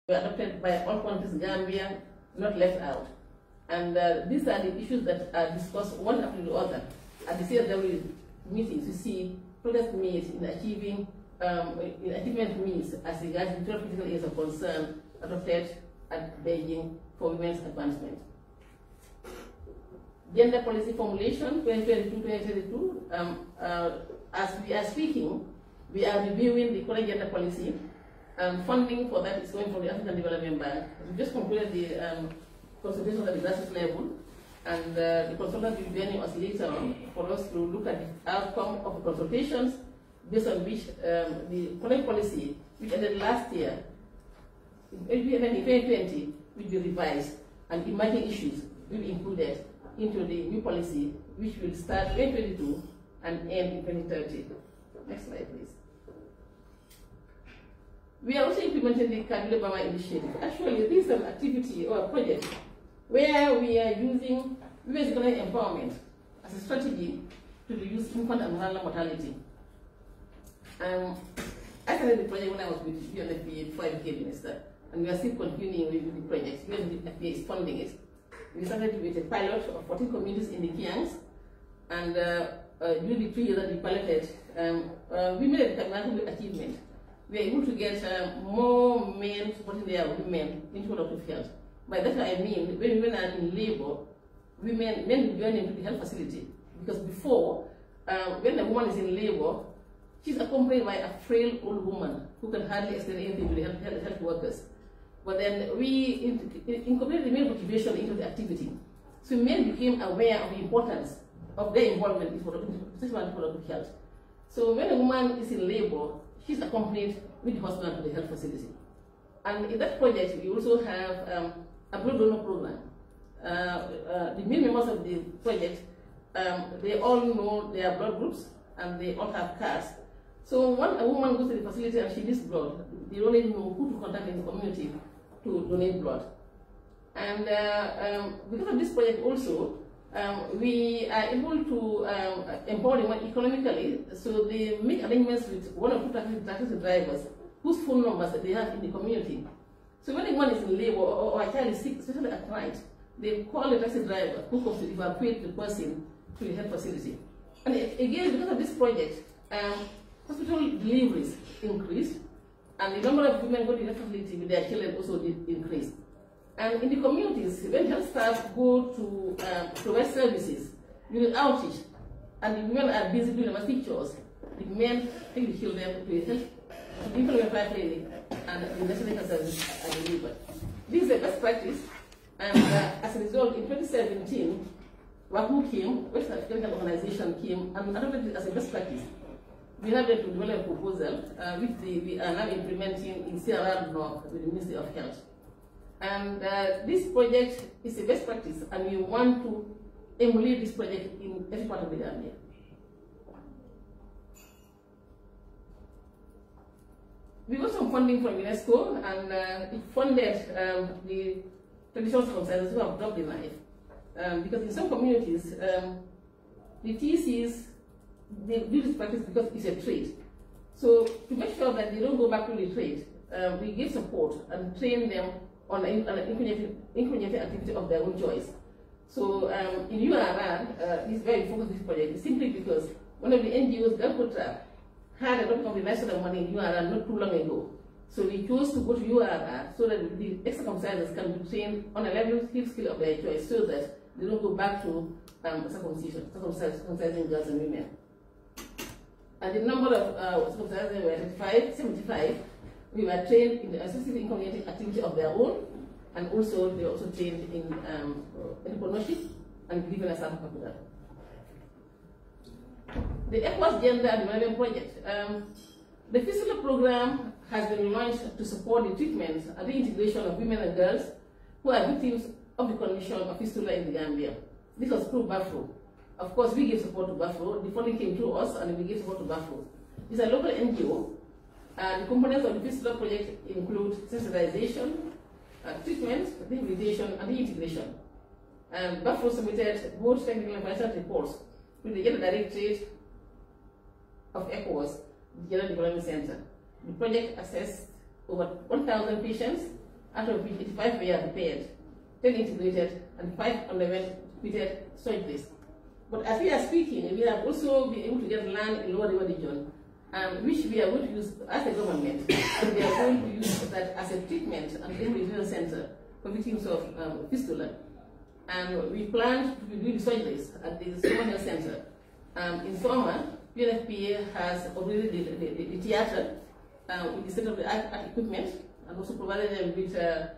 were adopted by all countries, Gambia, not left out. And these are the issues that are discussed one after the other at the CSW meetings. You see progress made in achieving achievement means as regards the 12 critical areas of concern adopted at Beijing for women's advancement. Gender policy formulation 2022-2022. As we are speaking, we are reviewing the current gender policy. Funding for that is going from the African Development Bank. We just concluded the consultation at the grassroots level, and the consultant will be joining us later on for us to look at the outcome of the consultations, based on which the current policy, which ended last year, in 2020, will be revised, and emerging issues will be included into the new policy, which will start 2022 and end in 2030. Next slide, please. We are also implementing the Kadile Bama initiative. Actually, this is an activity or a project where we are using women's economic empowerment as a strategy to reduce infant and maternal mortality. I started the project when I was with UNFPA before I became minister, and we are still continuing with the project. UNFPA is funding it. We started with a pilot of 14 communities in the Kiangs, and during the 3 years that we piloted, we made a remarkable achievement. We are able to get more men supporting their women into productive health. By that I mean, when women are in labor, men will join into the health facility. Because before, when a woman is in labor, she's accompanied by a frail old woman who can hardly explain anything to the health workers. But then we incorporated the male motivation into the activity. So men became aware of the importance of their involvement in productive health. So when a woman is in labor, she's accompanied with the husband to the health facility. And in that project, we also have a blood donor program. The main members of the project, they all know their blood groups and they all have cards. So when a woman goes to the facility and she needs blood, they don't even know who to contact in the community to donate blood. And because of this project also, we are able to empower them economically, so they make arrangements with 1 or 2 taxi drivers whose phone numbers that they have in the community. So when one is in labor or a child is sick, especially at night, they call the taxi driver who comes to evacuate the person to the health facility. And again, because of this project, hospital deliveries increased, and the number of women going to the health facility with their children also did increase. And in the communities, when health staff go to provide services during outreach, and the women are busy doing domestic chores, the men take the children to the health, to the infant clinic, and the national health services are delivered. This is a best practice, and as a result, in 2017, WAHU came, West African Organization came, and adopted it as a best practice. We have to develop a proposal, which we are now implementing in CRR North with the Ministry of Health. And this project is a best practice, and we want to emulate this project in every part of the Gambia. We got some funding from UNESCO, and it funded the traditional circumcisions who have dropped the knife. Because in some communities, the TCs, they do this practice because it's a trade. So to make sure that they don't go back to the trade, we give support and train them on an incubating activity of their own choice. So in URR, this very focused this project simply because one of the NGOs, Galcotra, had a lot of the national money in URR not too long ago. So we chose to go to URR so that the ex-circumcisers can be trained on a level skill of their choice, so that they don't go back to circumcising girls and women. And the number of circumcisers were 75. We were trained in the specific incubating activity of their own, and also they were also trained in entrepreneurship and given a sample capital. The ECOWAS Gender and Development Project. The fistula program has been launched to support the treatment and the integration of women and girls who are victims of the condition of fistula in the Gambia. This was through BAFRO. Of course, we gave support to BAFRO. The funding came through us, and we gave support to BAFRO. It's a local NGO. The components of the fistula project include sensitization, treatment, rehabilitation, and reintegration. And BAFRO submitted both technical and financial reports to the Gender Directorate of ECOWAS, the Gender Development Center. The project assessed over 1,000 patients out of which 85 were repaired, 10 integrated, and 5 underwent repeated soil waste. But as we are speaking, we have also been able to get land in Lower River region, which we are going to use as a government, and we are going to use that as a treatment and rehabilitation center for victims of fistula. And we plan to do the surgeries at the Soma Health Center. In Soma, UNFPA has already the theater with the state-of-the-art equipment, and also provided them with a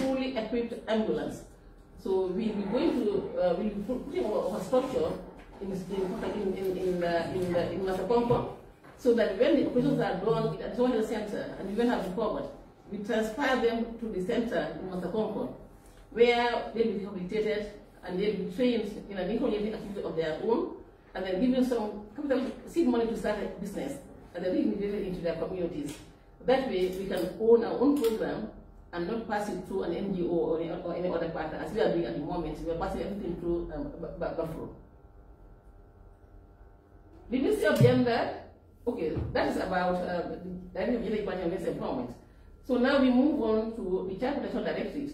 fully equipped ambulance. So we'll be going to we'll be putting our structure in Masakompo, so that when the operations are done at the Soma Health Center and we will have recovered, we transfer them to the center in Masakompo, where they'll be rehabilitated and they'll be trained in an income activity of their own, and then given some capital seed money to start a business, and then reintegrated into their communities. That way, we can own our own program and not pass it through an NGO or any other partner, as we are doing at the moment. We are passing everything through Buffalo. The Ministry of Gender, okay, that is about the Director of Gender Equality and Women's Empowerment. So now we move on to the Child Protection Directorate.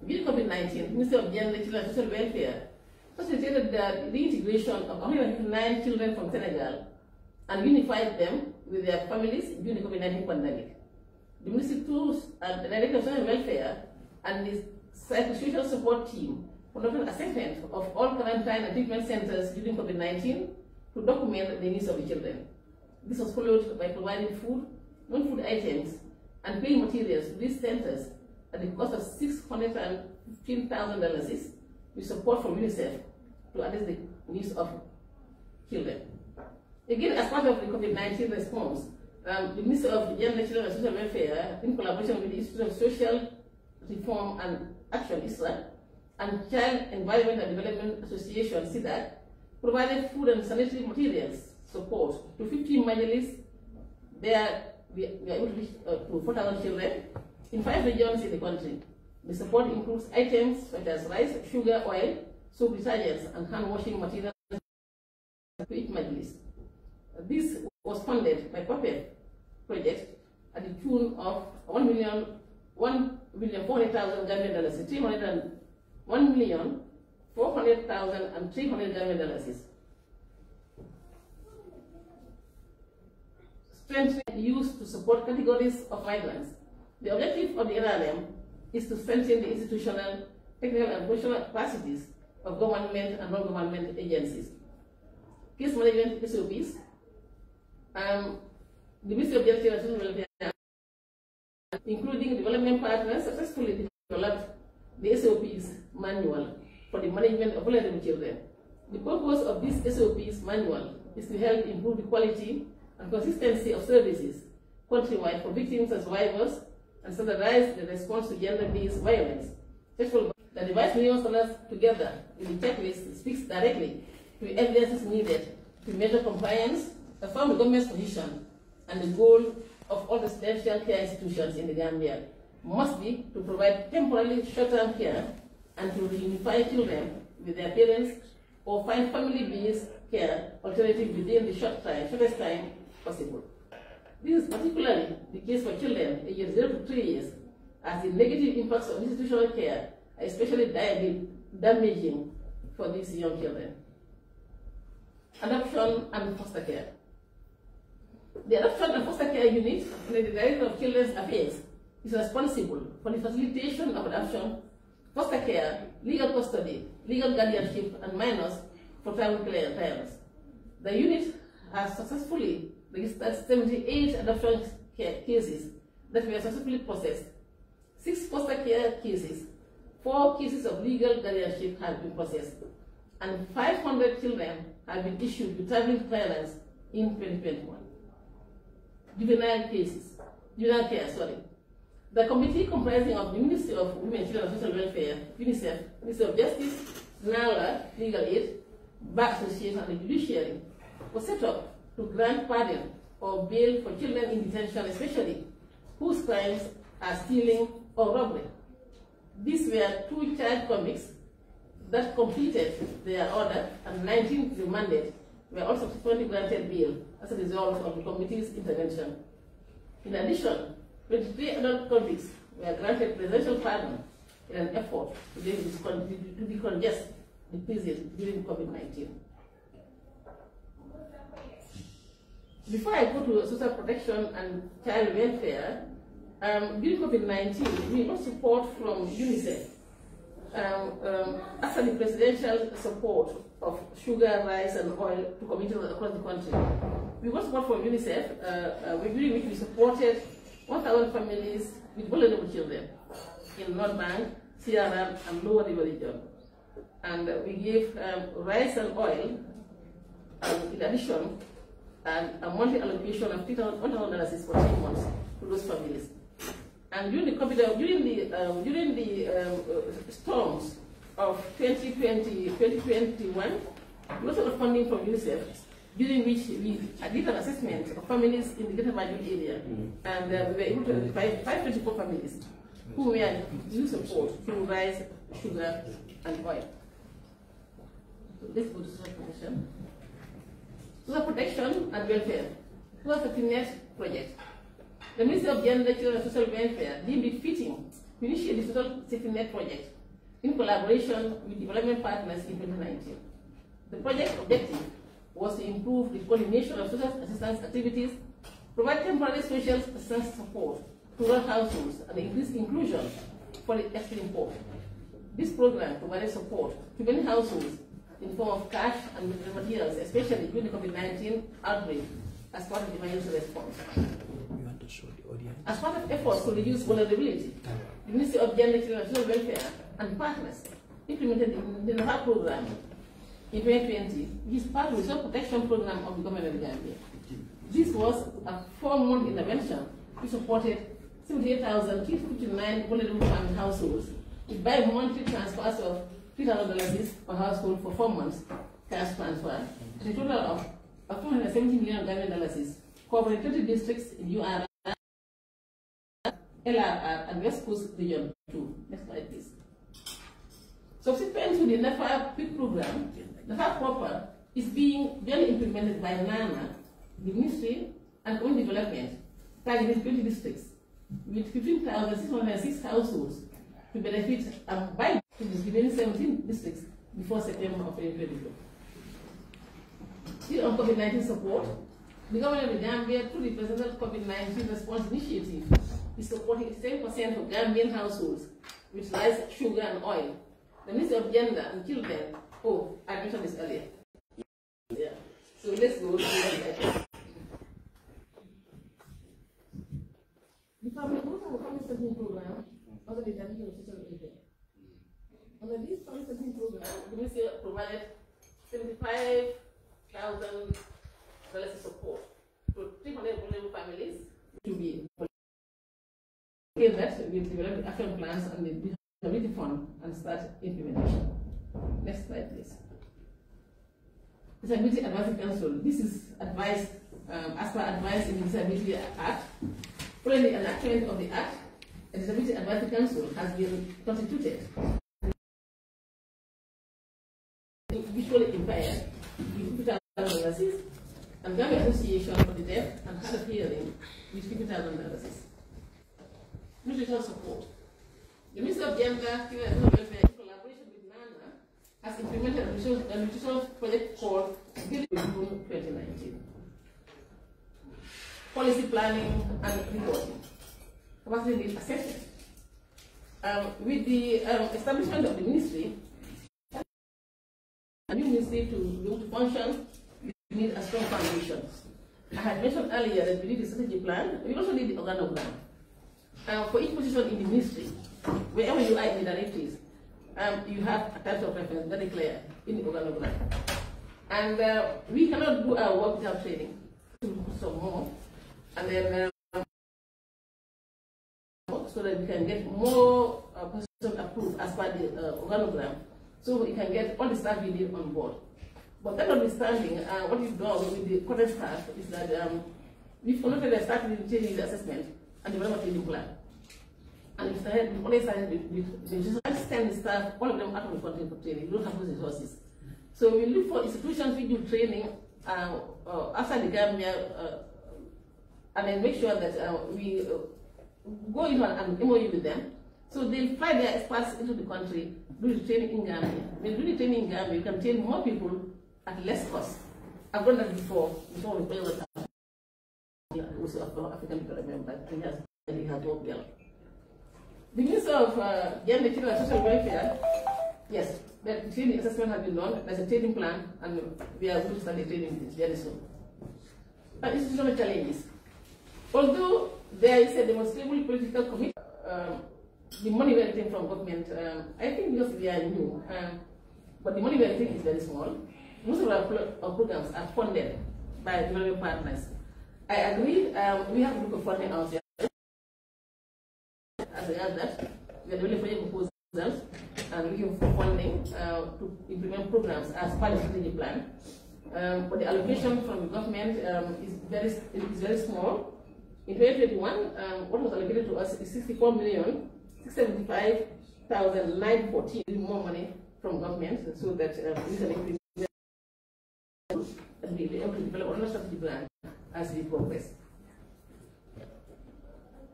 During COVID-19, the Ministry of Gender, Children and Social Welfare facilitated the reintegration of 159 children from Senegal and unified them with their families during the COVID-19 pandemic. The Ministry tools and the Director of Social Welfare and the Psychosocial Support Team conducted assessment of all quarantine and treatment centers during COVID-19 to document the needs of the children. This was followed by providing food, non-food items, and paying materials to these centers at the cost of $615,000 with support from UNICEF to address the needs of children. Again, as part of the COVID-19 response, the Ministry of Gender, Children and Social Welfare, in collaboration with the Institute of Social Reform and Action, ISRA, and Child Environment and Development Association, SIDAC, provided food and sanitary materials support to 15 majlis. There, we are able to reach to 4,000 children in 5 regions in the country. The support includes items such as rice, sugar, oil, soap detergents, and hand washing materials to each majlis. This was funded by PAPEF project at the tune of $1,400,000 Gambian dollars, $1,400,000 and $300 Gambian dollars. Strengthening used to support categories of migrants. The objective of the NRM is to strengthen the institutional, technical, and professional capacities of government and non-government agencies. Case management SOPs. The Ministry of Justice and Social Welfare, including development partners, successfully developed the SOPs manual for the management of vulnerable children. The purpose of this SOPs manual is to help improve the quality and consistency of services countrywide for victims and survivors, and standardize the response to gender-based violence. The device millions of dollars together in the checklist speaks directly to the evidences needed to measure compliance, affirm the government's position, and the goal of all residential care institutions in the Gambia must be to provide temporarily short-term care and to reunify children with their parents or find family-based care alternative within the shortest time possible. This is particularly the case for children aged 0 to 3 years, as the negative impacts of institutional care are especially damaging for these young children. Adoption and foster care. The Adoption and Foster Care Unit under the Director of Children's Affairs is responsible for the facilitation of adoption, foster care, legal custody, legal guardianship, and minors for tribal parents. The unit has successfully registered 78 adoption cases that were successfully processed, 6 foster care cases, 4 cases of legal guardianship have been processed, and 500 children have been issued with traveling clearance in 2021. Juvenile care. The committee comprising of the Ministry of Women, Children and Social Welfare, UNICEF, Ministry of Justice, NALA, Legal Aid, Bar Association, and the Judiciary was set up to grant pardon or bail for children in detention, especially whose crimes are stealing or robbery. These were 2 child convicts that completed their order, and 19 remanded were also subsequently granted bail as a result of the committee's intervention. In addition, 23 adult convicts were granted presidential pardon in an effort to decongest the prison during COVID-19. Before I go to social protection and child welfare, during COVID-19, we got support from UNICEF after the presidential support of sugar, rice, and oil to communities across the country. We got support from UNICEF, during which we supported 1,000 families with vulnerable children in North Bank, CRM, and Lower River region. And we gave rice and oil, in addition, and a monthly allocation of $1,000 for 3 months to those families. And during the storms of 2020-2021, we also got funding from UNICEF, during which we did an assessment of families in the Greater Banjul area, and we were able to identify 524 families who were due support through rice, sugar, and oil. So let's go to social protection. Social protection and welfare. Social safety net project. The Ministry of Gender, Children and Social Welfare deemed it fitting to initiate the social safety net project in collaboration with development partners in 2019. The project objective was to improve the coordination of social assistance activities, provide temporary social assistance support to rural households, and increase inclusion for the extremely poor. This program provided support to many households in the form of cash and materials, especially during the COVID-19 outbreak, as part of the emergency response. As part of efforts to reduce vulnerability, the Ministry of Gender, Children and Social Welfare and partners implemented the NAFA program in 2020, which is part of the social protection program of the government of Gambia. This was a 4-month intervention which supported 78,359 vulnerable family households with bi-monthly transfers of $3,000 per household for 4 months cash transfer, at a total of $270 million Gambian, covering 30 districts in UR, LRR, and West Coast Region 2. Next slide, please. Subsequent to the NAFA PIC program, NAFA proper is being duly implemented by NANA, the Ministry, and Community Development, targeting 20 districts, with 15,606 households to benefit by the 17 districts before September of 2022. Still on COVID-19 support, the government of Gambia, through the Presidential COVID-19 Response Initiative, is supporting 10% of Gambian households with rice, sugar, and oil. The Ministry of Gender and Children, I mentioned this earlier. Yeah. So let's go to the family program under the Director of Social Welfare. Under this family program, the Ministry provided $75,000 support to 300 vulnerable families to be that we develop action plans and the disability fund and start implementation. Next slide, please. Disability Advisory Council. This is advice as per advice in the Disability Act. Following the enactment of the Act, a Disability Advisory Council has been constituted. Visually impaired with $50,000, and Gambia Association for the Deaf and Hard of Hearing with $50,000. Nutritional support. The Ministry of Gender, Children and Social Welfare, in collaboration with NANA, has implemented a nutritional project called June 2019. Policy planning and reporting. Capacity need assessment. With the establishment of the ministry, a new ministry to be able to function, we need a strong foundation. I had mentioned earlier that we need a strategy plan. We also need the organogram. For each position in the ministry, wherever you are in the directives, you have a type of reference very clear in the organogram. And we cannot do our work without training. Some more, and then so that we can get more positions approved as per the organogram, so we can get all the staff we need on board. But that notwithstanding, what we've done with the current staff is that we've conducted a staff training assessment and developed a training plan. And we've always started with the staff, all of them out of the country for training. We don't have those resources. So we look for institutions we do training outside the Gambia, and then make sure that we go into an MOU with them. So they'll fly their experts into the country, do the training in Gambia. When you do the training in Gambia, you can train more people at less cost. I've done that before we pay with also African development, but it has worked well. The Minister of Gender, Children and Social Welfare, yes, the training assessment has been done. There's a training plan, and we are going to start the training very soon. But institutional challenges. Although there is a demonstrable political commitment, the money we are getting from government, I think because we are new, but the money we are getting is very small. Most of our programs are funded by development partners. I agree, we have to look at funding ourselves. As regards that, we are developing proposals and looking for funding to implement programs as part of the strategic plan. But the allocation from the government is very small. In 2021, what was allocated to us is 64,675,914. More money from government so that we can increase and be able to develop another strategic plan as we progress.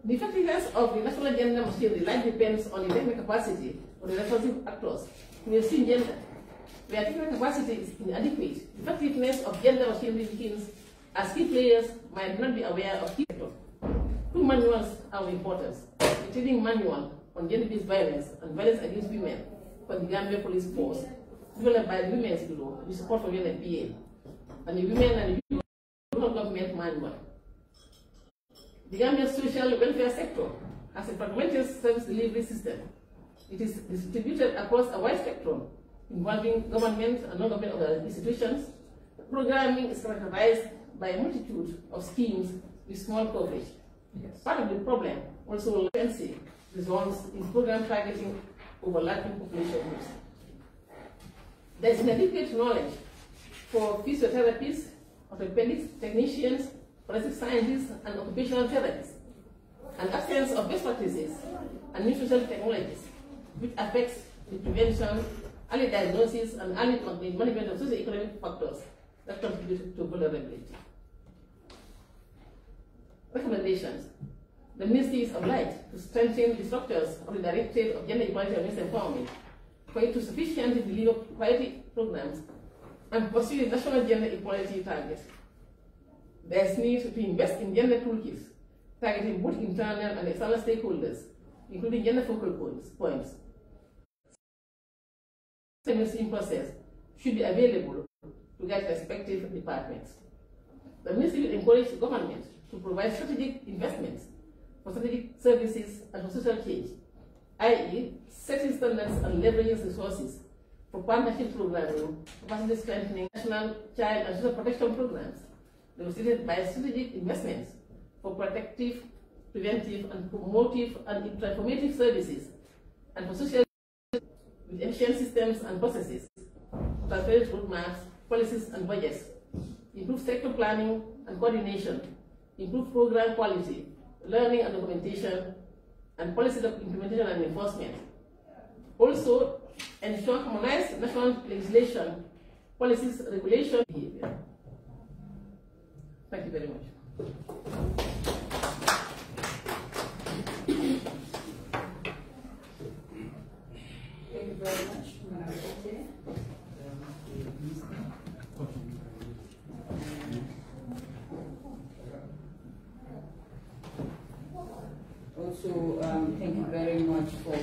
The effectiveness of the national gender machinery largely depends on the technical capacity of the responsive actors. We have seen gender. Where technical capacity is inadequate, the effectiveness of gender machinery begins as key players might not be aware of key factors. Two manuals are important. The training manual on gender-based violence and violence against women for the Gambia Police Force, developed by the Women's Bureau with support from UNFPA, and the Women and the Local Government Manual. The Gambia social welfare sector has a fragmented service delivery system. It is distributed across a wide spectrum involving government and non-government institutions. Programming is characterized by a multitude of schemes with small coverage. Yes. Part of the problem also results in program targeting overlapping population groups. There is inadequate knowledge for physiotherapists, orthopedics technicians, forensic scientists, and occupational therapists, and absence of best practices and nutritional technologies, which affects the prevention, early diagnosis, and early management of socioeconomic factors that contribute to vulnerability. Recommendations. The Ministry is obliged to strengthen the structures of the Directorate of Gender Equality and Women's Empowerment for it to sufficiently deliver quality programs and pursue the national gender equality targets. There is need to invest in gender toolkits targeting both internal and external stakeholders, including gender focal points. The ministry process should be available to guide respective departments. The ministry will encourage the government to provide strategic investments for strategic services and for social change, i.e., setting standards and leveraging resources for partnership programming, capacity strengthening, national child and social protection programs, demonstrated by strategic investments for protective, preventive, and promotive and transformative services, and for social with efficient systems and processes, transparent roadmaps, policies, and budgets, improve sector planning and coordination, improve program quality, learning and documentation, and policy implementation and enforcement. Also, ensure harmonized national legislation, policies, regulation, behavior. Thank you very much. Thank you very much, Madam. Also, thank you very much for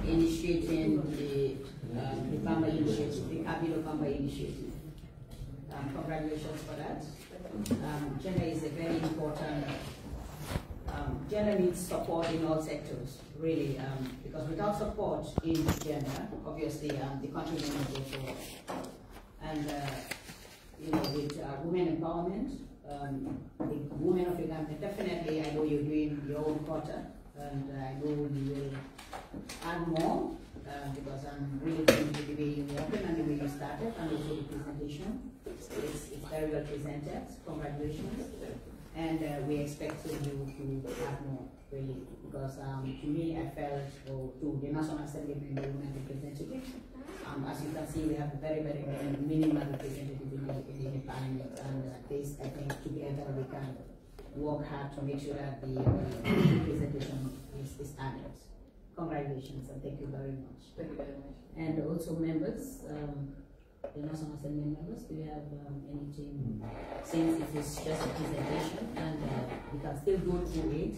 initiating the Bamba initiative, the Abilo Bamba initiative. Congratulations for that. Gender is a very important, gender needs support in all sectors, really, because without support in gender, obviously the country will not go forward. And, you know, with women empowerment, the women of Uganda, definitely I know you're doing your own quota, and I know you will add more, because I'm really pleased with the way you opened and the way you started, and also the presentation. It's very well presented. Congratulations. And we expect you to add more, really, because to me, I felt, to the National Assembly Women Representatives, as you can see, we have a very, very minimal representative in the parliament, and this, I think, together we can work hard to make sure that the presentation is honored. Congratulations and thank you very much. Thank you very much. And also members, the National Assembly members, do you have anything, since it is just a presentation and we can still go through it,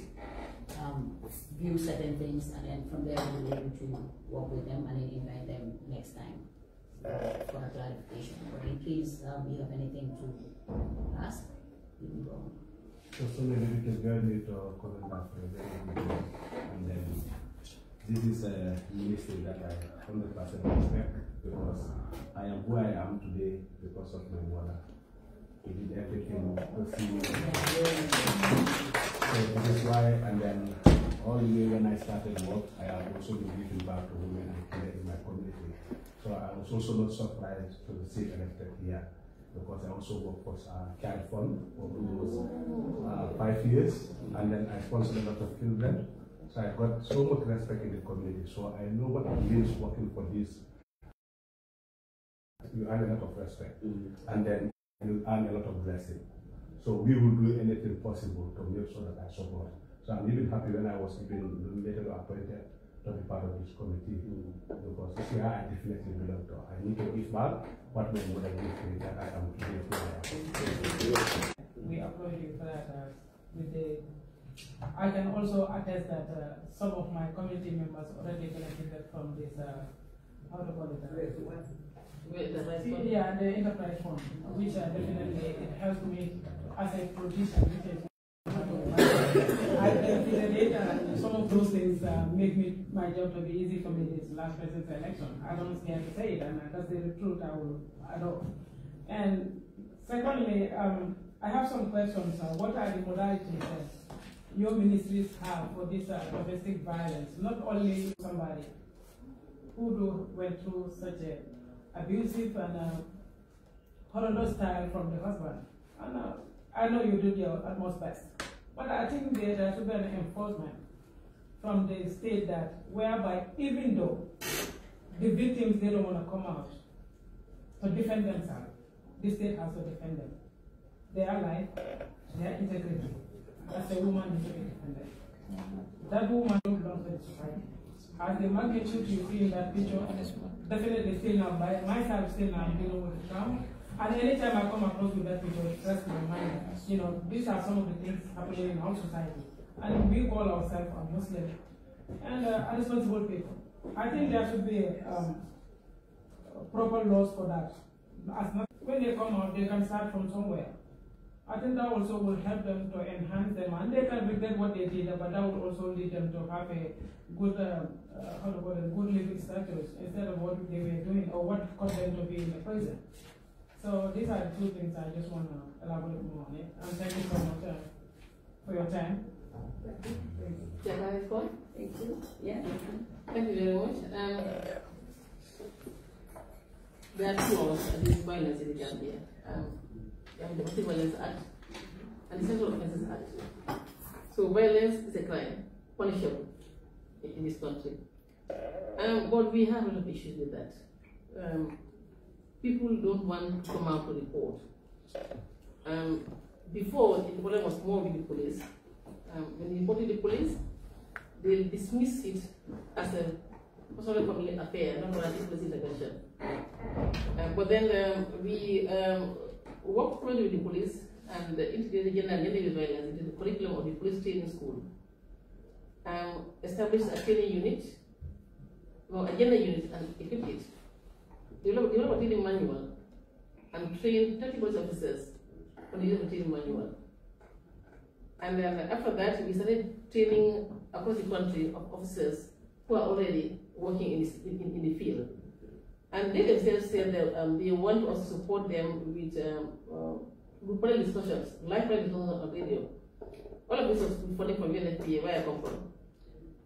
view certain things, and then from there we'll be able to work with them and then invite them next time for a clarification. But in case you have anything to ask, you can go on. So maybe we can go ahead to comment back for a very good day. And then this is a ministry that I 100% respect, because I am who I am today because of my mother. He did everything to see me. So this is why, and then all the way when I started work, I have also been giving back to women and children in my community. So I was also not surprised to see elected here, because I also work for Child Fund for almost 5 years, and then I sponsor a lot of children. So I got so much respect in the community. So I know what it means working for this. You earn a lot of respect, and then you earn a lot of blessing. So we will do anything possible to make sure that I support. So I'm even happy when I was even later appointed to be part of this committee, because this year I definitely belong to. I need to give back what my mother gave me, that I am today who I am. We applaud you for that. I can also attest that some of my community members already benefited from this, how to call it? Yeah, the enterprise fund, which definitely it helps me as a politician, which is I benefited it, and some of those things make my job to be easy for me this last presidential election. I don't scare to say it, and that's the truth. I don't. And secondly, I have some questions. What are the modalities your ministries have for this domestic violence? Not only somebody who went through such a abusive and horrendous style from the husband. And I know you did your utmost best. But I think there should be an enforcement from the state that whereby even though the victims, they don't want to come out to defend themselves, the state has to defend them. Their life, their integrity. As a woman needs to be defended. That woman belongs to the society. As the magnitude you see in that picture, definitely still now, by myself still now dealing with the trauma. And anytime I come across with that picture, it stresses my mind. You know, these are some of the things happening in our society. And we call ourselves a Muslim and responsible people. I think there should be proper laws for that. When they come out, they can start from somewhere. I think that also will help them to enhance them, and they can regret what they did, but that will also lead them to have a good, good living status instead of what they were doing or what caused them to be in the prison. So these are the two things I just want to elaborate more on it. And thank you so much for your time. Can I respond? Thank you. Yeah. Thank you very much. There are two laws against violence in the Gambia. The Domestic Violence Act and the Sexual Offences Act. So violence is a crime, punishable in this country. But we have a lot of issues with that. People don't want to come out to report. Before, the problem was more with the police. When you report to the police, they dismiss it as a personal family affair, not an police intervention. But then we worked closely with the police and integrated gender violence into the curriculum of the police training school. Established a training unit, a gender unit, and equipped it. Developed a training manual and trained 30 police officers for the use of the training manual. And then after that, we started training across the country of officers who are already working in the field. And they themselves said that they want us to support them with group panel discussions, live discussions on radio. All of this was funding from UNFPA, where I come from.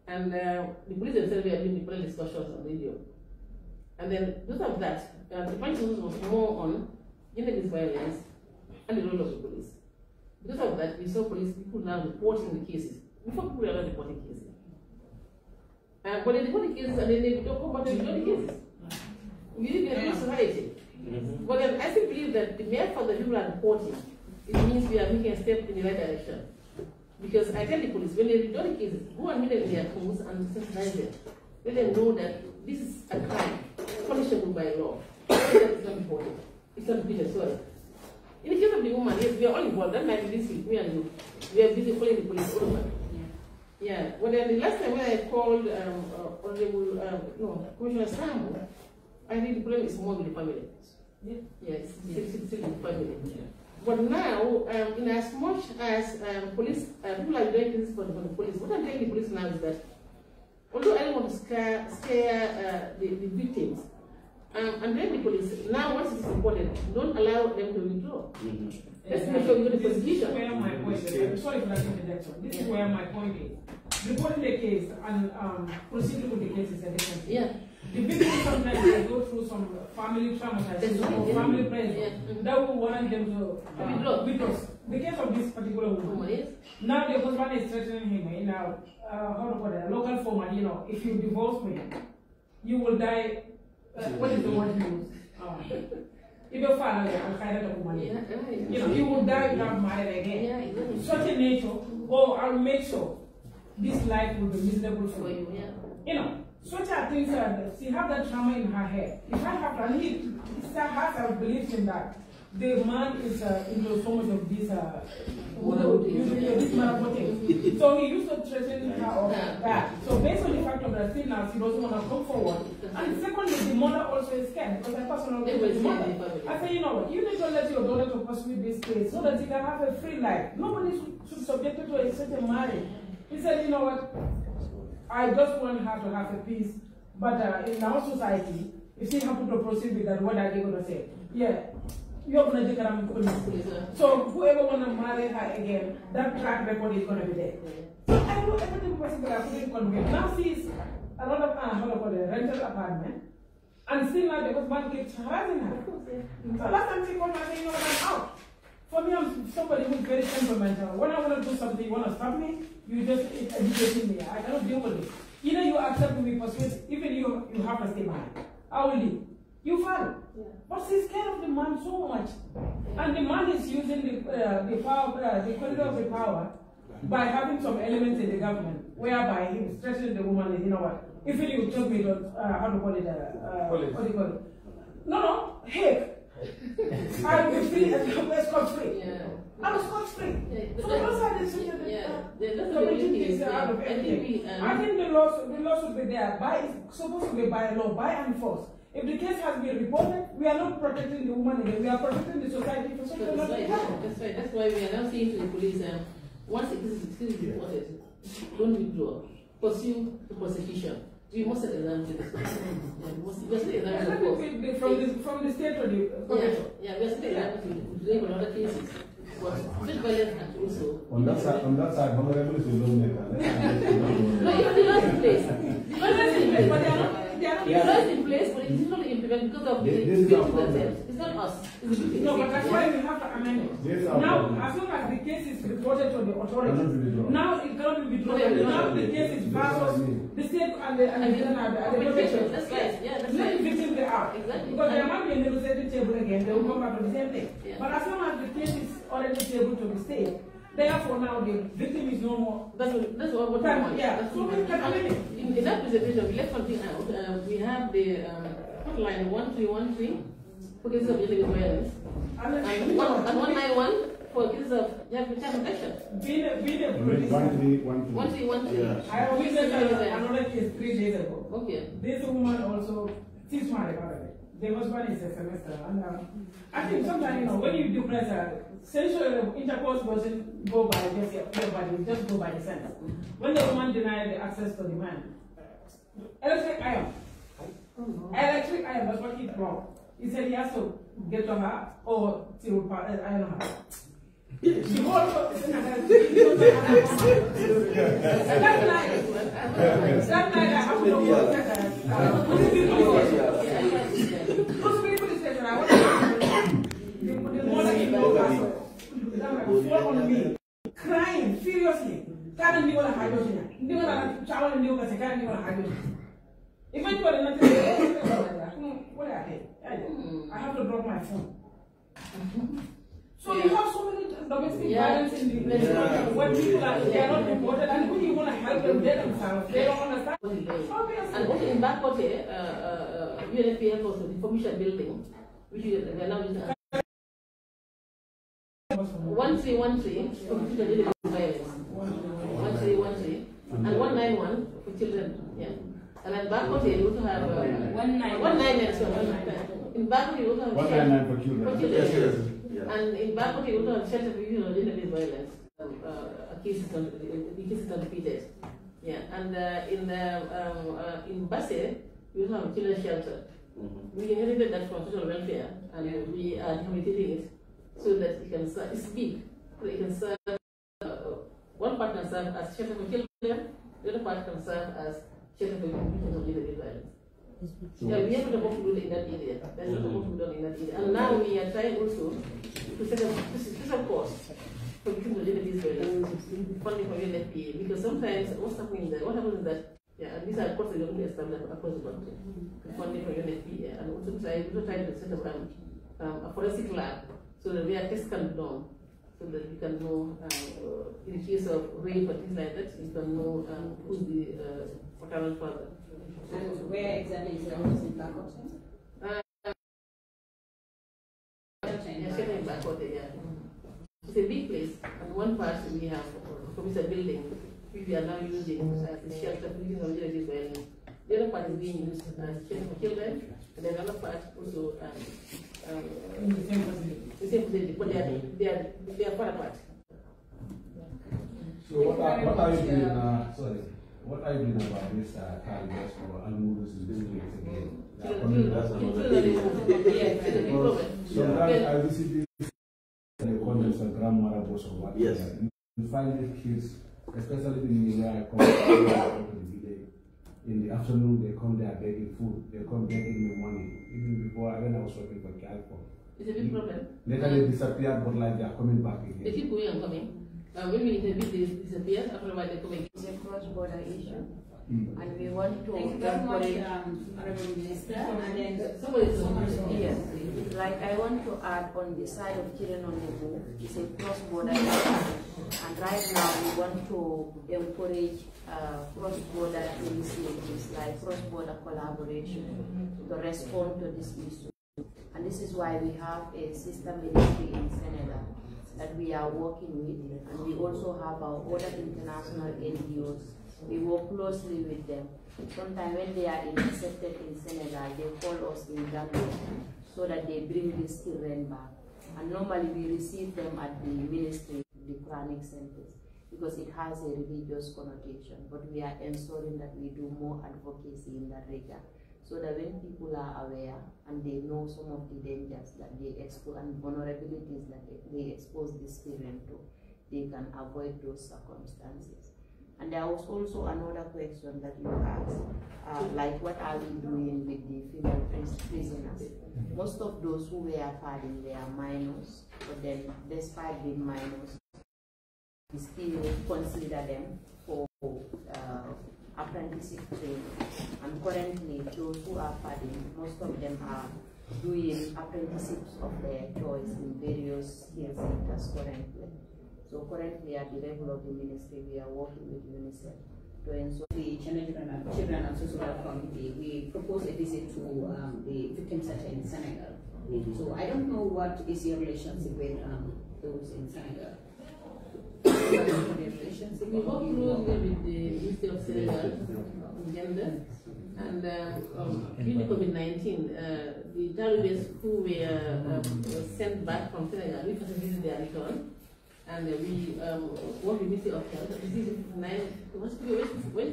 And the police themselves were doing the panel discussions on radio. And then, because of that, the panel discussions was more on gender-based violence and the role of the police. Because of that, we saw police people now reporting the cases. Before people were not reporting cases. But they report the cases and then they don't come back to the cases. We live in a society. But then I still believe that the mere fact that people are reporting, it means we are making a step in the right direction. Because I tell the police, when they report the cases, go and meet them in their homes and sensitize them. Let them know that this is a crime, punishable by law. That is not important. It's not business, sorry. In the case of the woman, yes, we are all involved. That might be this week, me and you. We are busy calling the police all over. Yeah. Well, then the last time when I called Commissioner Sam, I think the problem is more with the family. Yes, it's still with the family. But now, in as much as police, people are doing things for the police, what I'm telling the police now is that, although I don't want to scare the victims, and then the police, now once it's reported, don't allow them to withdraw. Let's make sure we go to prosecution. This is where my point is. Sorry for that interjection. This is where my point is. Reporting the case and proceeding with the case is a different thing. Yeah. The victims sometimes they go through some family traumatization or family pressure that will warrant them to because the case of this particular woman, now the husband is threatening him in a local format, you know, if you divorce me, you will die. What is the word you use? If your father you know, you will die without married again. Such a nature, I'll make sure this life will be miserable for you. You know, such a things are, she have that trauma in her head. If I have, and he has a belief in that. The man is into so much of this, this marathon. So he used to threaten her of that. So based on the fact of that, still now she doesn't want to come forward. And secondly, the mother also is scared because I personally with the mother. I say, you know what, you need to let your daughter to pursue this case so that she can have a free life. Nobody should subject her to such a marriage. He said, you know what, I just want her to have a peace. But in our society, if she happen to proceed with that, what are they going to say? Yeah. You're going to take her. So whoever want to marry her again, that track record is going to be there. So I do everything possible. I put in conveyance. Now she's a lot of a rental apartment, and still now the husband keeps harassing her. So last time she called me, I said, you know what, I'm out. For me, I'm somebody who's very temperamental. When I want to do something, you want to stop me, you just educate me. I cannot deal with it. Either you accept me, persuade, even you have to stay behind. I will leave. You follow. But she's scared of the man so much. And the man is using the power, the corridor of the power by having some elements in the government whereby he's threatening the woman, you know what, if you told me to, how to call it, what do you call it? No, heck. I will be free and I'm scot-free. I'm scot-free. So those are the things out of everything. I think the law should be there. Supposed to be by law, by and force. If the case has been reported, we are not protecting the woman again. We are protecting the society for something not to happen. That's right. That's why we are now saying to the police, once it is reported, don't withdraw. Pursue the prosecution. We must set examples. We must set examples. From the state to the commission. Yeah, we are setting examples to on other cases. But street violence and also. On that side, honorable is a lawmaker. No, even the law is in place. The law is in place, but they are not in place, but it is not implemented because of the victims themselves. It's not us. No, but that's why we have to amend it. Now, as long as the case is reported to the authorities, now it cannot be withdrawn. Now the case is versus the state and the protection. That's right. Yeah, that's right. right. The victims they are. Exactly. Because there might be a negotiating table again, they will come back to the same thing. Yeah. But as long as the case is already table to the state, therefore now the victim is no more. That's what we want. Yeah. So we can amend it. In that presentation, we left something out. We have the hotline 1313 for cases of gender violence, and 191 for cases of child protection. Being a police. 1313. I witnessed another case 3 days ago. Okay. This woman also, she's married already. The husband is a semester, and I think sometimes, you know, when you depress her, sexual intercourse doesn't go by just your body, just go by the sense. When the woman denied the access to the man, electric iron, that's what he brought. He said he has to get to her or she will iron her. She also that night I have to go on me, crying furiously. Eventually, I have to drop my phone. So you have so many domestic violence in the restaurant when people are they are not reported, and when you want to help them, they themselves, they don't understand. And also in Bakote, UNFPA has also the information building, which we are now using 1313 for children violence, 1313, and 191 for children. Yeah. And then Bakote, we also have 199. In Bakote, we also have 199 for children. Yes. And in Bakote, we also have shelter for gender-based violence. The cases are repeated. Yeah, and in Basse, we also have a children's shelter. We inherited that from social welfare, and we are rehabilitating it so that it can serve. It's big, so it can serve. One part can serve as shelter for children, the other part can serve as shelter for victims of gender-based violence. Yeah, we have a lot to do in that area. There's a lot to be done in that area, and now we are trying also to set up special course for victims of gender-based violence, funding from UNFPA, because sometimes what happens is that, yeah, and these are courses that are going to establish across the country, funding from UNFPA, and also trying to set up a forensic lab so that where tests can be done, so that we can know, in case of rape and things like that, you can know who's the paternal father. And where exactly is the office in Bakote? In Bakote, yeah. It's a big place, and one part we have a commercial building, which we are now using as a shelter for gender-based violence. The other part is being used as a shelter for children, and then another part also In the same facility, but they are far apart. So what are you doing? What are you doing about this target for animals again? So I visited the comments on grandmother was or what? Yes. You find these kids, especially in where I come from the village, in the afternoon they come there begging food, they come begging me money. Even before when I was working for Calco. It's a big problem. Later they disappeared, but like they are coming back again. They keep going and coming. When we interview, they disappear, after a while they come again. It's a cross-border issue. And we want to encourage Honorable Minister, and then yes, like I want to add on the side of children on the move, it's a cross-border issue. And right now we want to encourage cross-border initiatives like cross-border collaboration to respond to this issue. And this is why we have a sister ministry in Senegal that we are working with, and we also have our other international NGOs. We work closely with them. Sometimes when they are intercepted in Senegal, they call us in Gambia so that they bring these children back. And normally we receive them at the ministry, the Quranic centers, because it has a religious connotation. But we are ensuring that we do more advocacy in that regard, so that when people are aware and they know some of the dangers that they expose and vulnerabilities that they expose these children to, they can avoid those circumstances. And there was also another question that you asked, like what are we doing with the female prisoners? Most of those who were pardoned, they are minors, but then despite being minors, we still consider them for apprenticeship training. And currently, those who are pardoned, most of them are doing apprenticeships of their choice in various skill centers currently. So currently at the level of the ministry, we are working with UNICEF to ensure the Children and Social Committee. We propose a visit to the victim center in Senegal. So I don't know what is your relationship with those in Senegal. We work closely with the Ministry of Senegal on gender, and due to COVID-19, the terrorists who were sent back from Senegal, we facilitated their return. And we work with the Ministry of Health. This is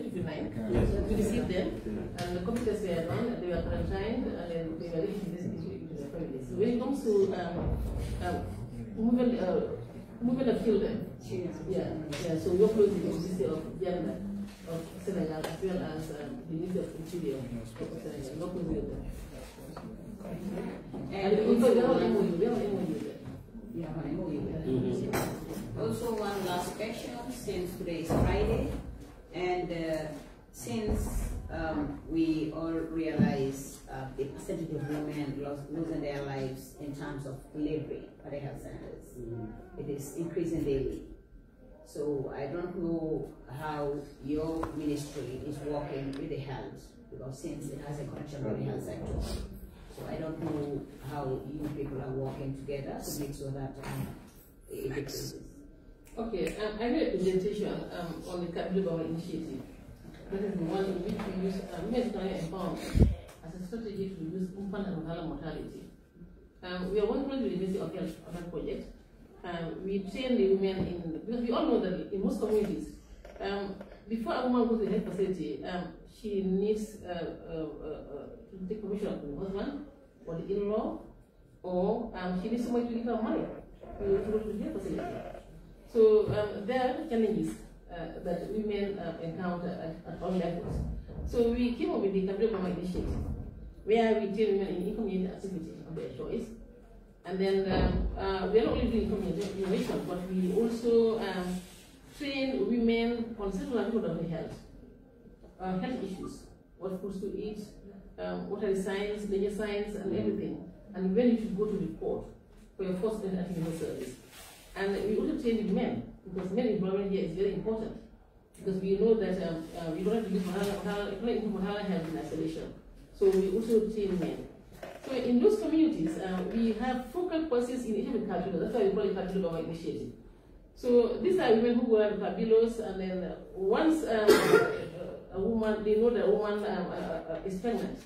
59. We received them, and the computers were done, and they were quarantined, and then they were ready to visit the families. So when it comes to movement of children, so we work closely with the Ministry of Gender of Senegal, as well as the Ministry of Interior of Senegal. Work closely with them. And also, we have an MOU there. Also, one last question, since today is Friday, and since we all realize the percentage of women losing their lives in terms of delivery at the health centers. It is increasing daily. So I don't know how your ministry is working with the health, because since it has a connection with the health sector. So I don't know how you people are working together to make sure that it decreases. Okay, I made a presentation on the Global Initiative. That is the one in which we use medical empowerment as a strategy to reduce infant and maternal mortality. We are working with the Ministry of Health on that project. We train the women in, because we all know that in most communities, before a woman goes to the health facility, she needs to take permission from the husband or the in-law, or she needs somebody to give her money to go to the health facility. So there are challenges that women encounter at all levels. So we came up with the Capital Mama Initiative, where we train women in income activity of their choice. And then we are not only doing innovation, but we also train women on several reproductive health issues, what foods to eat, what are the signs, danger signs, and everything, and when you should go to report for your first antenatal service. And we also train men, because men involvement here is very important, because we know that we don't have to use maternal health in isolation. So we also train men. So in those communities, we have focal persons in each of the cabilos. That's why we call it Cabilo Initiative. So these are women who go to cabilos, and then once a woman, they know that a woman is pregnant,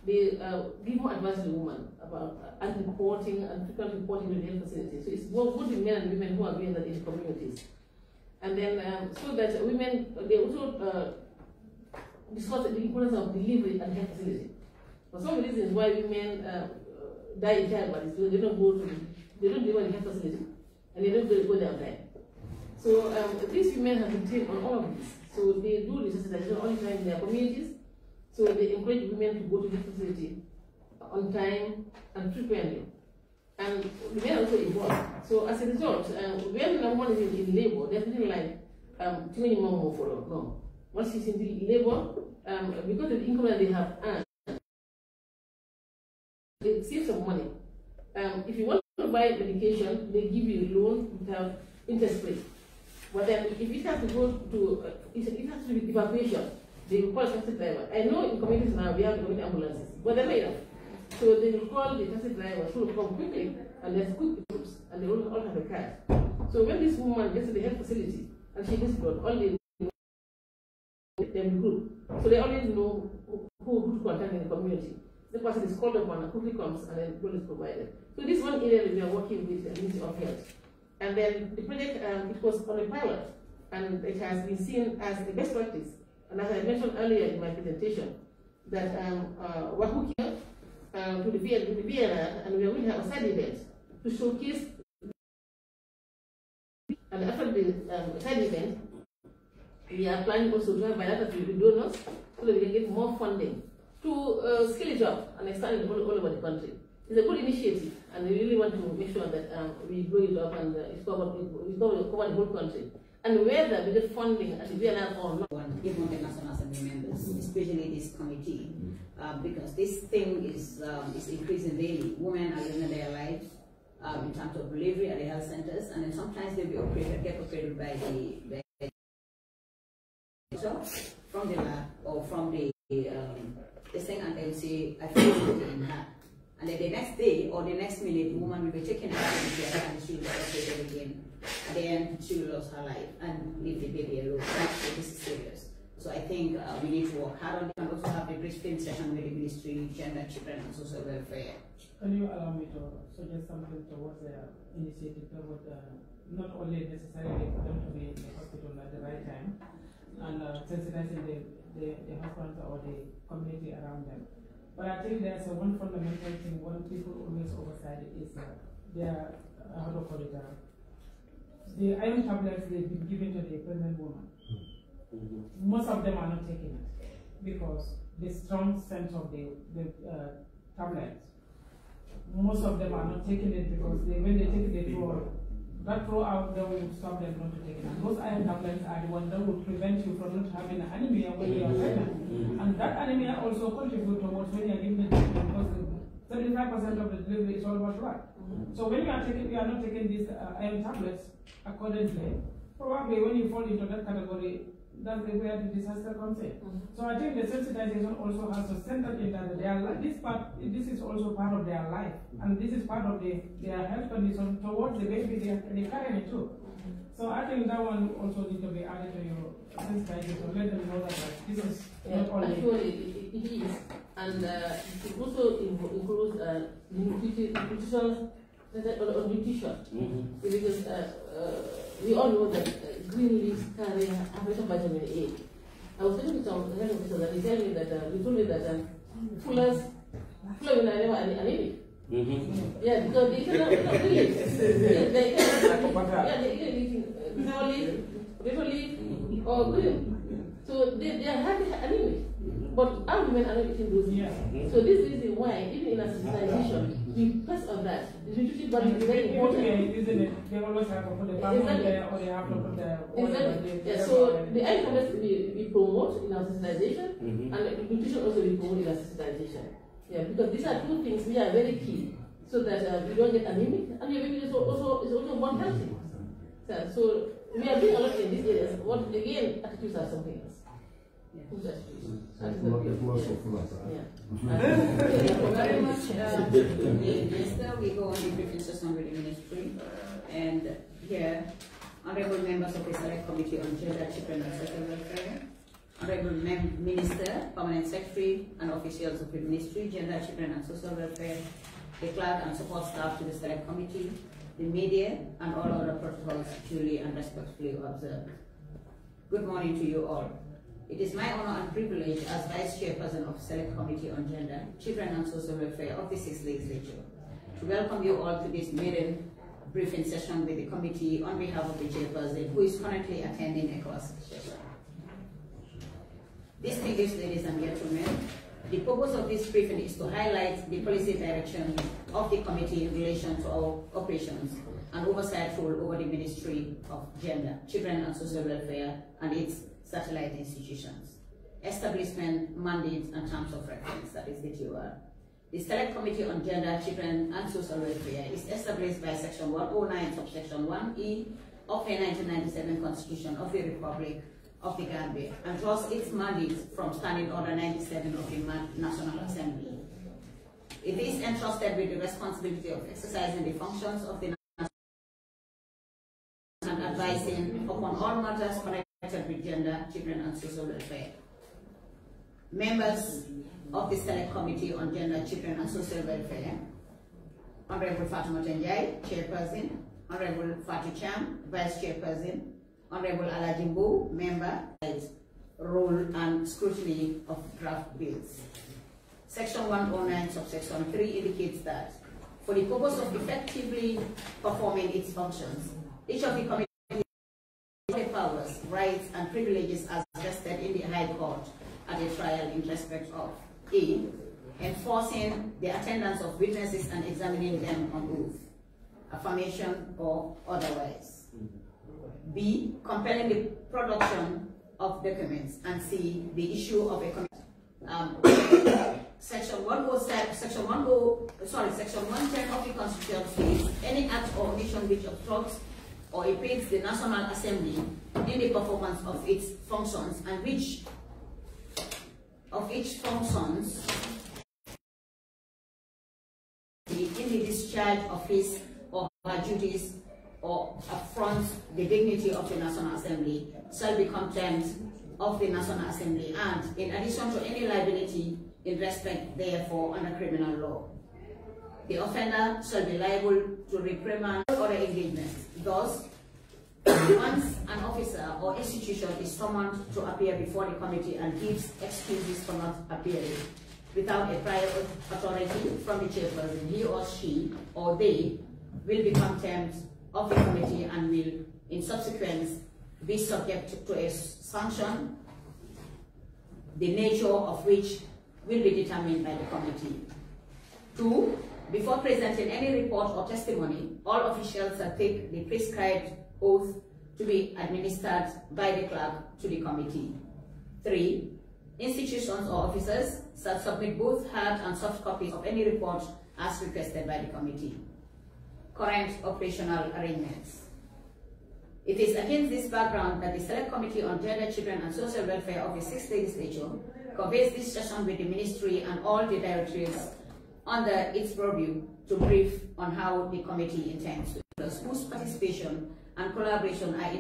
they give more advice to the woman about reporting and frequent reporting to the health facility. So it's both the men and women who are doing that in the communities. And then so that women, they also discuss the importance of delivery at the health facility. For some reasons why women die in childbirth is because they don't deliver in the health facility, and they don't go there on time. So these women have been trained on all of this. So they do resuscitation all the time in their communities. So they encourage women to go to the facility on time and frequently. And the men also involved. So as a result, when a woman is in labor, there's nothing like too many more for her. No. Once she's in labor, because of the income that they have earned, they save some money. If you want to buy medication, they give you a loan without interest rate. But then if it has to go to, it has to be evacuation, they will call a taxi driver. I know in communities now we have community ambulances, but they're not enough. So they will call the taxi driver who will come quickly, and there's quick groups, and they all have a card. So when this woman gets to the health facility and she gets blood, all they group. So they always know who to contact in the community. The person is called upon and quickly comes, and then blood is provided. So this one area that we are working with the Ministry of Health. And then the project, it was on a pilot, and it has been seen as the best practice. And as I mentioned earlier in my presentation, that we're hooking up to the VNR, and we are going to have a side event to showcase. And after the side event, we are planning also to have bilateral with donors so that we can get more funding to scale it up and expand it all over the country. It's a good initiative, and we really want to make sure that we grow it up and it's cover the whole country. And whether we get funding at the VNR or not. Even the National Assembly members, especially this committee, because this thing is increasing daily. Women are living their lives in terms of delivery at the health centers, and then sometimes they'll be get operated by the from the lab or from the this thing, and they'll say, I feel something in her. And then the next day or the next minute, the woman will be taken out and she will be operated again. At the end, she will lose her life and leave the baby alone. This is serious. So I think we need to work hard on it, and also have a briefing session with the Ministry, Gender, Children and Social Welfare. Can you allow me to suggest something towards the initiative that would not only necessarily for them to be in the hospital at the right time and sensitizing the husbands or the community around them. But I think there's one fundamental thing, one people always oversight is their, how to call it, the iron tablets they've been given to the pregnant woman. Most of them are not taking it because the strong scent of the tablets. Most of them are not taking it because when they take it, they throw out, they will stop them not to take it. And those iron tablets are the ones that will prevent you from not having anemia when you are pregnant. And that anemia also contributes towards when you are giving the treatment, because 75% of the delivery is all about blood. So when you are not taking these iron tablets accordingly, probably when you fall into that category, that's where the disaster comes in. So I think the sensitization also has to center in that this is also part of their life, and this is part of their health condition towards the baby they carry it too. So I think that one also needs to be added to your sensitization, let them know that this is not only. Actually, it is, and it also includes nutrition. Because we all know that green leaves carry African vitamin A. I was talking to some health officer that he told me that fullers are never anemic. Yeah, because they cannot really. They cannot leaf, or green. So they are hardly anemic. But our women are not eating those things. So this is the reason why, even in a sensitization, we press on that. The nutrition value is very important. They always have to put the palm on there, or they have to put the so the iron tablets we promote in our sensitization, and the nutrition also we promote in our sensitization. Yeah, because these are two things which are very key, so that we don't get anemic, and your baby is also born healthy. So we are doing a lot in these areas. What again, attitudes are something else. Very much. Minister, we go on the briefing session with the ministry, and here, honorable members of the Select Committee on Gender, Children and Social Welfare, honorable Minister, Permanent Secretary, and officials of the Ministry, Gender, Children and Social Welfare, the clerk and support staff to the Select Committee, the media, and all other protocols duly and respectfully observed. Good morning to you all. It is my honor and privilege as Vice Chairperson of Select Committee on Gender, Children and Social Welfare of the 6th Legislature to welcome you all to this maiden briefing session with the committee on behalf of the Chairperson, who is currently attending ECOWAS session. Distinguished ladies and gentlemen, the purpose of this briefing is to highlight the policy direction of the committee in relation to our operations and oversight role over the Ministry of Gender, Children and Social Welfare and its satellite institutions, establishment, mandates, and terms of reference, that is the TOR. The Select Committee on Gender, Children, and Social Welfare is established by Section 109, subsection 1E of the 1997 Constitution of the Republic of the Gambia, and draws its mandate from Standing Order 97 of the National Assembly. It is entrusted with the responsibility of exercising the functions of the National and advising upon all matters connected with gender, children, and social welfare. Members of the Select Committee on Gender, Children, and Social Welfare, Honorable Fatima Tenjai, Chairperson, Honorable Fatu Cham, Vice Chairperson, Honorable Alajimbu, Member, role and scrutiny of draft bills. Section 109, subsection 3 indicates that for the purpose of effectively performing its functions, each of the committees powers, rights, and privileges as vested in the High Court at a trial in respect of A. Enforcing the attendance of witnesses and examining them on oath, affirmation or otherwise. B. Compelling the production of documents, and C. The issue of a Section 110 of the Constitution states any act or omission which obstructs or impedes the National Assembly in the performance of its functions, and which of each functions in the discharge of his or her duties or affronts the dignity of the National Assembly shall be contempt of the National Assembly, and in addition to any liability in respect therefore under criminal law. The offender shall be liable to reprimand or engagement. Thus, once an officer or institution is summoned to appear before the committee and gives excuses for not appearing without a prior authority from the chairperson, he or she or they will be contempt of the committee and will, in subsequence, be subject to a sanction, the nature of which will be determined by the committee. 2. Before presenting any report or testimony, all officials shall take the prescribed oath to be administered by the clerk to the committee. 3. Institutions or officers shall submit both hard and soft copies of any report as requested by the committee. Current operational arrangements. It is against this background that the Select Committee on Gender, Children and Social Welfare of the 6th Legislature convenes this session with the Ministry and all the directorates under its purview to brief on how the committee intends to whose participation and collaboration are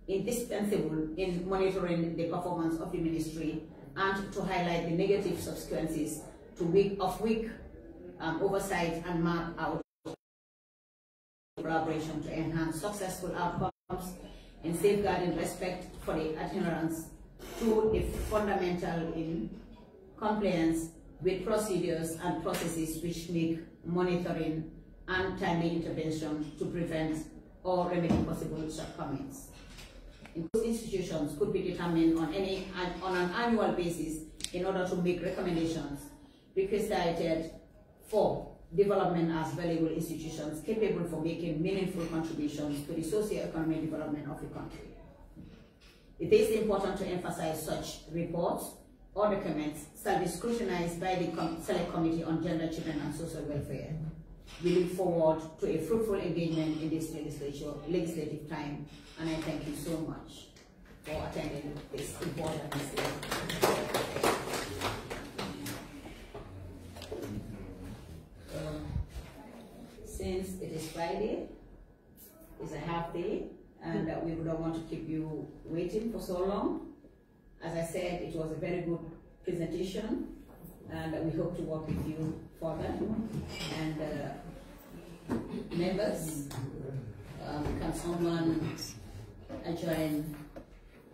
indispensable in monitoring the performance of the ministry and to highlight the negative consequences to weak oversight and map out collaboration to enhance successful outcomes in safeguarding respect for the adherence to the fundamental in compliance with procedures and processes which make monitoring and timely intervention to prevent or remedy possible shortcomings. Those institutions could be determined on an annual basis in order to make recommendations requested for development as valuable institutions capable for making meaningful contributions to the socio-economic development of the country. It is important to emphasize such reports or documents shall be scrutinized by the Select Committee on Gender, Children and Social Welfare. We look forward to a fruitful engagement in this legislative time, and I thank you so much for attending this important meeting. Since it is Friday, it's a half day, and we don't want to keep you waiting for so long. As I said, it was a very good presentation, and we hope to work with you further. And members, can someone adjourn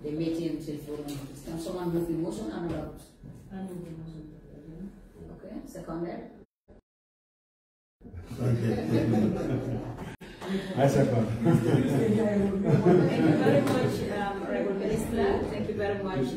the meeting till further notice? Can someone move the motion and adopt? Okay, seconded. I second. Thank you very much, Honorable Minister. Thank you very much.